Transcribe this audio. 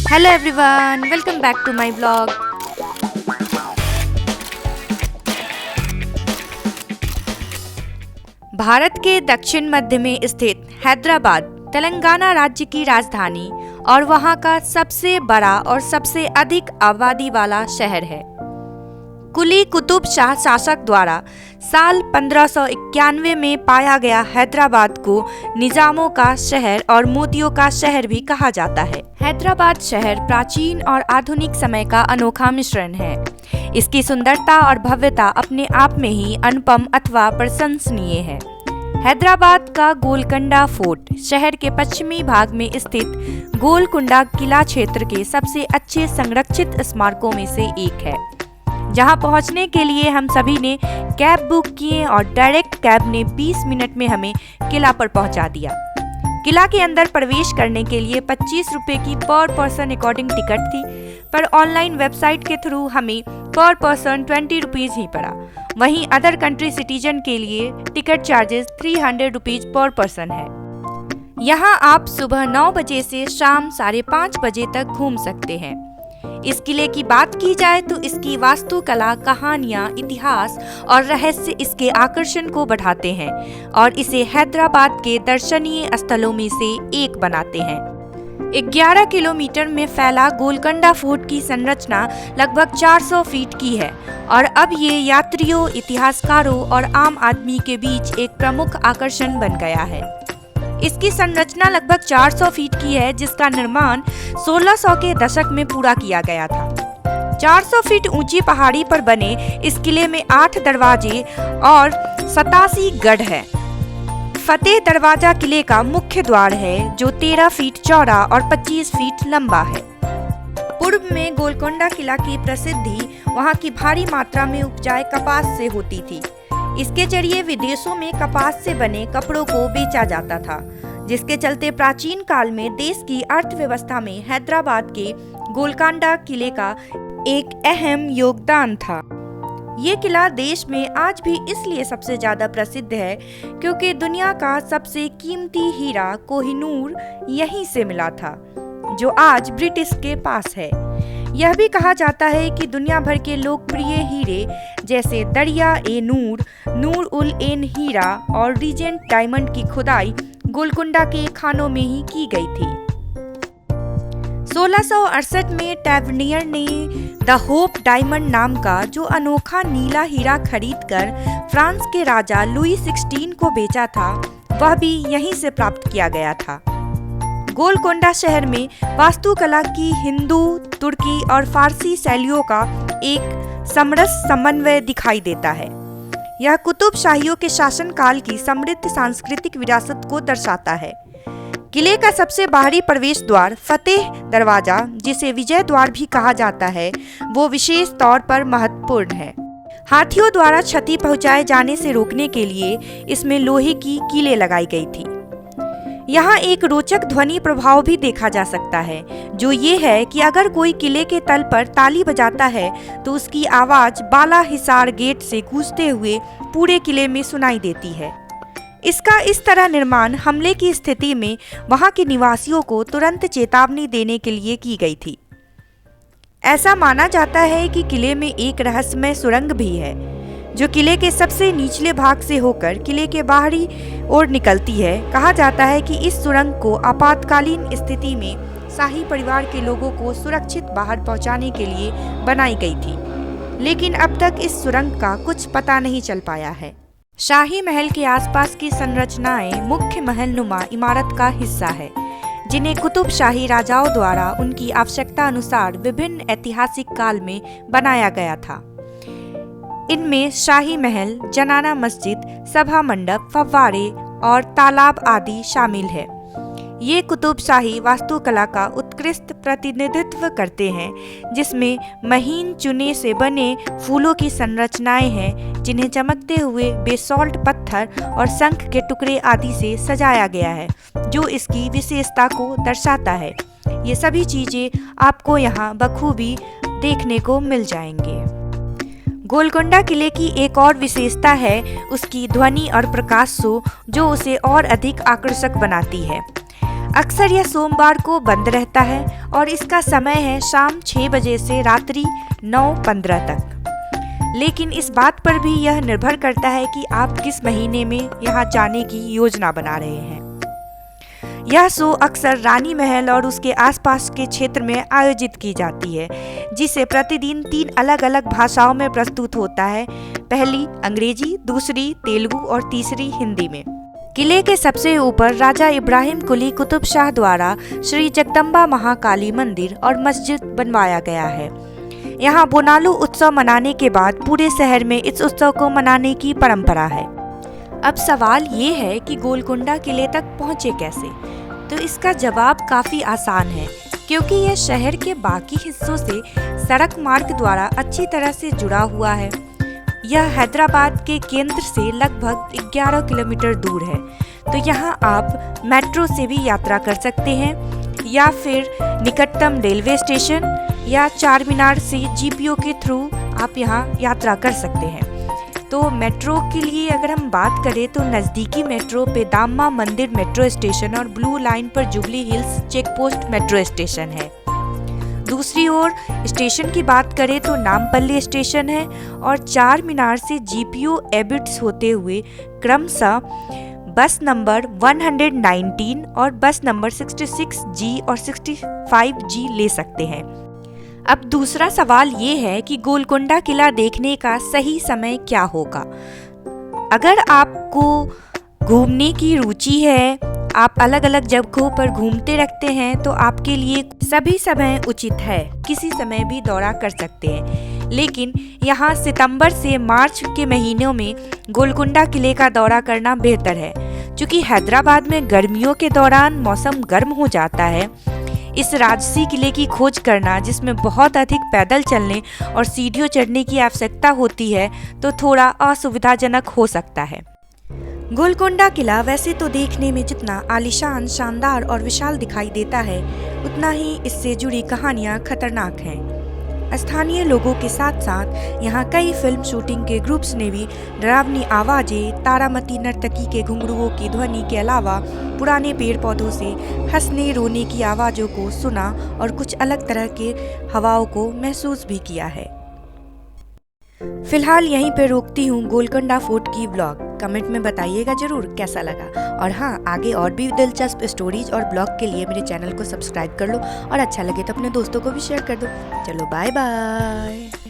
Hello everyone, welcome back to my blog. Bharat के दक्षिण मध्य में स्थित हैदराबाद तेलंगाना राज्य की राजधानी और वहां का सबसे बड़ा और सबसे अधिक आबादी वाला शहर है। कुली कुतुब शाह शासक द्वारा साल 1591 में पाया गया हैदराबाद को निजामों का शहर और मोतियों का शहर भी कहा जाता है। हैदराबाद शहर प्राचीन और आधुनिक समय का अनोखा मिश्रण है। इसकी सुंदरता और भव्यता अपने आप में ही अनुपम अथवा प्रशंसनीय है। हैदराबाद का गोलकुंडा फोर्ट शहर के पश्चिमी भाग में स्थित गोलकुंडा किला क्षेत्र के सबसे अच्छे संरक्षित स्मारकों में से एक है, जहां पहुंचने के लिए हम सभी ने कैब बुक किए और डायरेक्ट कैब ने 20 मिनट में हमें किला पर पहुंचा दिया। किला के अंदर प्रवेश करने के लिए 25 रुपए की पर पर्सन अकॉर्डिंग टिकट थी, पर ऑनलाइन वेबसाइट के थ्रू हमें पर पर्सन 20 रुपीज ही पड़ा। वहीं अदर कंट्री सिटीजन के लिए ticket charges 300 rupees per person है। यहाँ आप सुबह 9 बजे से शाम 5:30 बजे तक घूम सकते हैं। इस किले की बात की जाए तो इसकी वास्तुकला, कहानियां, इतिहास और रहस्य इसके आकर्षण को बढ़ाते हैं और इसे हैदराबाद के दर्शनीय स्थलों में से एक बनाते हैं। 11 किलोमीटर में फैला गोलकुंडा फोर्ट की संरचना लगभग 400 फीट की है और अब ये यात्रियों, इतिहासकारों और आम आदमी के बीच एक प्रमुख आकर्षण बन गया है। इसकी संरचना लगभग 400 फीट की है, जिसका निर्माण 1600 के दशक में पूरा किया गया था। 400 फीट ऊंची पहाड़ी पर बने इस किले में 8 दरवाजे और 87 गढ़ है। फतेह दरवाजा किले का मुख्य द्वार है, जो 13 फीट चौड़ा और 25 फीट लंबा है। पूर्व में गोलकुंडा किला की प्रसिद्धि वहां की भारी मात्रा में उपजाए कपास से होती थी। इसके जरिए विदेशों में कपास से बने कपड़ों को बेचा जाता था, जिसके चलते प्राचीन काल में देश की अर्थव्यवस्था में हैदराबाद के गोलकुंडा किले का एक अहम योगदान था। ये किला देश में आज भी इसलिए सबसे ज्यादा प्रसिद्ध है क्योंकि दुनिया का सबसे कीमती हीरा कोहिनूर यहीं से मिला था, जो आज ब्रिटिश के पास है। यह भी कहा जाता है कि दुनिया भर के लोकप्रिय हीरे जैसे दरिया ए नूर, नूर उल एन हीरा और रीजेंट डायमंड की खुदाई गोलकुंडा के खानों में ही की गई थी। 1668 में टैवर्नियर ने द होप डायमंड नाम का जो अनोखा नीला हीरा खरीदकर फ्रांस के राजा लुई 16 को बेचा था, वह भी यहीं से प्राप्त किया गया था। गोलकुंडा शहर में वास्तुकला की हिंदू, तुर्की और फारसी शैलियों का एक समरस समन्वय दिखाई देता है। यह कुतुब शाहियों के शासनकाल की समृद्ध सांस्कृतिक विरासत को दर्शाता है। किले का सबसे बाहरी प्रवेश द्वार फतेह दरवाजा, जिसे विजय द्वार भी कहा जाता है, वो विशेष तौर पर महत्वपूर्ण है। हाथियों द्वारा क्षति पहुंचाए जाने से रोकने के लिए इसमें लोहे की कीलें लगाई गई थी। यहाँ एक रोचक ध्वनि प्रभाव भी देखा जा सकता है, जो ये है कि अगर कोई किले के तल पर ताली बजाता है तो उसकी आवाज बाला हिसार गेट से गूंजते हुए पूरे किले में सुनाई देती है। इसका इस तरह निर्माण हमले की स्थिति में वहां के निवासियों को तुरंत चेतावनी देने के लिए की गई थी। ऐसा माना जाता है कि किले में एक रहस्यमय सुरंग भी है, जो किले के सबसे निचले भाग से होकर किले के बाहरी ओर निकलती है। कहा जाता है कि इस सुरंग को आपातकालीन स्थिति में शाही परिवार के लोगों को सुरक्षित बाहर पहुंचाने के लिए बनाई गई थी, लेकिन अब तक इस सुरंग का कुछ पता नहीं चल पाया है। शाही महल के आसपास की संरचनाएं मुख्य महल नुमा इमारत का हिस्सा है, जिन्हें कुतुब शाही राजाओं द्वारा उनकी आवश्यकता अनुसार विभिन्न ऐतिहासिक काल में बनाया गया था। इनमें शाही महल, जनाना मस्जिद, सभा मंडप, फव्वारे और तालाब आदि शामिल है। ये कुतुब शाही वास्तुकला का उत्कृष्ट प्रतिनिधित्व करते हैं, जिसमें महीन चूने से बने फूलों की संरचनाएं हैं, जिन्हें चमकते हुए बेसॉल्ट पत्थर और शंख के टुकड़े आदि से सजाया गया है, जो इसकी विशेषता को दर्शाता है। ये सभी चीजें आपको यहाँ बखूबी देखने को मिल जाएंगे। गोलकुंडा किले की एक और विशेषता है उसकी ध्वनि और प्रकाश शो, जो उसे और अधिक आकर्षक बनाती है। अक्सर यह सोमवार को बंद रहता है और इसका समय है शाम 6 बजे से रात्रि 9:15 तक। लेकिन इस बात पर भी यह निर्भर करता है कि आप किस महीने में यहाँ जाने की योजना बना रहे हैं। यह शो अक्सर रानी महल और उसके आसपास के क्षेत्र में आयोजित की जाती है, जिसे प्रतिदिन 3 अलग-अलग भाषाओं में प्रस्तुत होता है। पहली अंग्रेजी, दूसरी तेलुगु और तीसरी हिंदी में। किले के सबसे ऊपर राजा इब्राहिम कुली कुतुब शाह द्वारा श्री जगदम्बा महाकाली मंदिर और मस्जिद बनवाया गया है। यहाँ बोनालू उत्सव मनाने के बाद पूरे शहर में इस उत्सव को मनाने की परंपरा है। अब सवाल ये है कि गोलकुंडा किले तक पहुँचे कैसे? तो इसका जवाब काफ़ी आसान है, क्योंकि यह शहर के बाकी हिस्सों से सड़क मार्ग द्वारा अच्छी तरह से जुड़ा हुआ है। यह हैदराबाद के केंद्र से लगभग 11 किलोमीटर दूर है, तो यहाँ आप मेट्रो से भी यात्रा कर सकते हैं या फिर निकटतम रेलवे स्टेशन या चार मीनार से जीपीओ के थ्रू आप यहाँ यात्रा कर सकते हैं। तो मेट्रो के लिए अगर हम बात करें तो नज़दीकी मेट्रो पेदाम्मा मंदिर मेट्रो स्टेशन और ब्लू लाइन पर जुबली हिल्स चेक पोस्ट मेट्रो स्टेशन है। दूसरी ओर स्टेशन की बात करें तो नामपल्ली स्टेशन है और चार मीनार से जीपीओ एबिट्स होते हुए क्रमशः बस नंबर 119 और बस नंबर 66G और 65G ले सकते हैं। अब दूसरा सवाल ये है कि गोलकुंडा किला देखने का सही समय क्या होगा। अगर आपको घूमने की रुचि है, आप अलग अलग जगहों पर घूमते रखते हैं, तो आपके लिए सभी समय उचित है, किसी समय भी दौरा कर सकते हैं। लेकिन यहाँ सितंबर से मार्च के महीनों में गोलकुंडा किले का दौरा करना बेहतर है, क्योंकि हैदराबाद में गर्मियों के दौरान मौसम गर्म हो जाता है। इस राजसी किले की खोज करना, जिसमें बहुत अधिक पैदल चलने और सीढ़ियों चढ़ने की आवश्यकता होती है, तो थोड़ा असुविधाजनक हो सकता है। गोलकुंडा किला वैसे तो देखने में जितना आलीशान, शानदार और विशाल दिखाई देता है, उतना ही इससे जुड़ी कहानियां खतरनाक हैं। स्थानीय लोगों के साथ साथ यहाँ कई फिल्म शूटिंग के ग्रुप्स ने भी डरावनी आवाजें, तारामती नर्तकी के घुंघरुओं की ध्वनि के अलावा पुराने पेड़ पौधों से हंसने रोने की आवाज़ों को सुना और कुछ अलग तरह के हवाओं को महसूस भी किया है। फिलहाल यहीं पे रोकती हूँ गोलकुंडा फोर्ट की ब्लॉग। कमेंट में बताइएगा जरूर कैसा लगा, और हाँ, आगे और भी दिलचस्प स्टोरीज और ब्लॉग के लिए मेरे चैनल को सब्सक्राइब कर लो और अच्छा लगे तो अपने दोस्तों को भी शेयर कर दो। चलो बाय बाय।